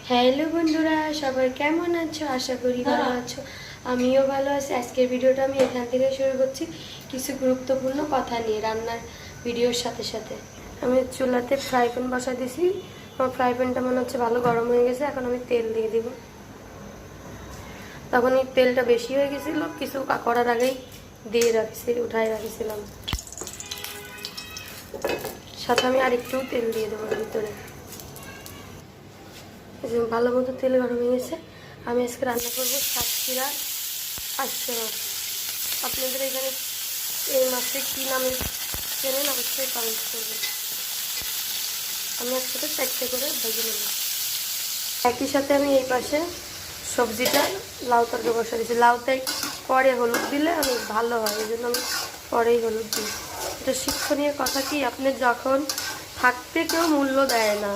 Hello বন্ধুরা, সবাই কেমন আছো? আশা করি ভালো আছো। আমিও ভালো আছি। আজকের ভিডিওটা আমি এখান থেকে শুরু করছি কিছু গুরুত্বপূর্ণ কথা নিয়ে, রান্নার ভিডিওর সাথে সাথে। আমি চুলাতে ফ্রাই প্যান বসা দিয়েছি। আমার ফ্রাই প্যানটা মনে হচ্ছে ভালো গরম হয়ে গেছে। এখন আমি তেল দিয়ে দিব। তখন এই তেলটা বেশি হয়ে গেছিল, কিছু করার আগেই দিয়ে রাখছি, উঠাই রাখছিলাম। সাথে আমি আরেকটু তেল দিয়ে দেবো ভিতরে। ভালো মতো তেল গরম হয়ে গেছে। আমি আজকে রান্না করবো সাতক্ষীরা আজকে মাছ। আপনাদের এখানে এই মাছটা কী নামে চেনেন অবশ্যই কমেন্ট করবেন। আমি আজকে 4টে করে ভেজে নেব। একই সাথে আমি এই পাশে সবজিটা লাউ তরকারি বসা দিয়েছি। লাউটাই পরে হলুদ দিলে অনেক ভালো হয়, এই জন্য আমি পরেই হলুদ দিই। এটা শিক্ষণীয় কথা কি, আপনি যখন থাকতে কেউ মূল্য দেয় না,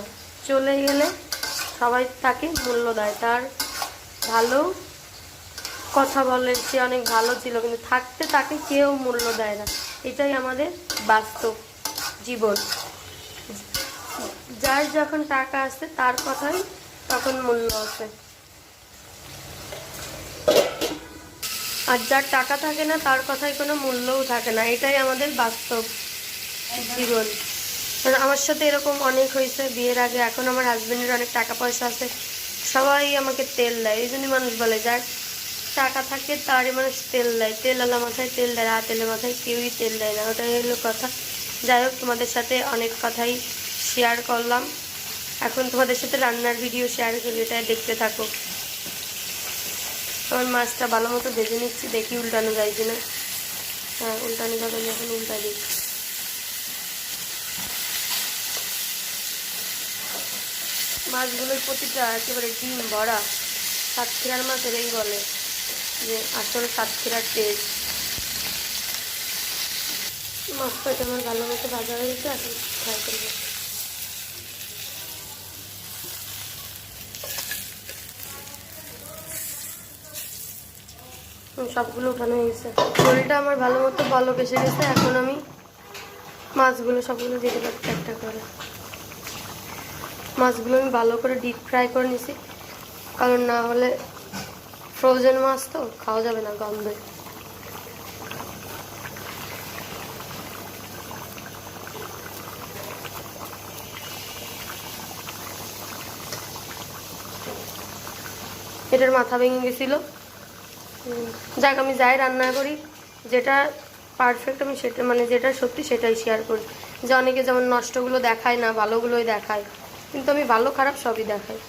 চলে গেলে সবাই তাকে মূল্য দেয়। তার ভালো কথা বলে, সে অনেক ভালো ছিল, কিন্তু থাকতে তাকে কেউ মূল্য দেয় না। এটাই আমাদের বাস্তব জীবন। যার যখন টাকা আসে তার কথাই তখন মূল্য আছে, আর যার টাকা থাকে না তার কথায় কোনো মূল্যও থাকে না। এটাই আমাদের বাস্তব জীবন। আমার সাথে এরকম অনেক হয়েছে বিয়ের আগে। এখন আমার হাজবেন্ডের অনেক টাকা পয়সা আছে, সবাই আমাকে তেল দেয়। এই জন্যই মানুষ বলে যার টাকা থাকে তারই মানুষ তেল দেয়। তেলওয়ালা মাথায় তেল দেয়, আর তেলের মাথায় কেউই তেল দেয় না। ওটাই হলো কথা। যাই হোক, তোমাদের সাথে অনেক কথাই শেয়ার করলাম। এখন তোমাদের সাথে রান্নার ভিডিও শেয়ার করি, এটা দেখতে থাকো। আমার মাছটা ভালো মতো ভেজে নিচ্ছি, দেখি উল্টানো যায় কিনা। হ্যাঁ, উল্টানো যাবে না, এখন উল্টা দিই। মাছগুলোর প্রতিটা একেবারে ডিম ভরা। সাতক্ষীরার মাছ এটাই বলে যে আসলে সাতক্ষীরার টেস্ট। মাছটা আমার ভালো মতো ভাজা হয়ে গেছে, এখন ফ্রাই করবো। সবগুলো উঠানো হয়ে গেছে। ঝোলটা আমার ভালো মতো ভালো বেসে গেছে। এখন আমি মাছগুলো সবগুলো দিয়ে দেবো একটা করে। মাছগুলো আমি ভালো করে ডিপ ফ্রাই করে নিছি, কারণ না হলে ফ্রোজেন মাছ তো খাওয়া যাবে না, গন্ধে। এটার মাথা ভেঙে গেছিলো। যাক, আমি যাই রান্না করি, যেটা পারফেক্ট আমি সেটা, মানে যেটা সত্যি সেটাই শেয়ার করি। যে অনেকে যেমন নষ্টগুলো দেখায় না, ভালোগুলোই দেখায়, কিন্তু আমি ভালো খারাপ সবই দেখাই।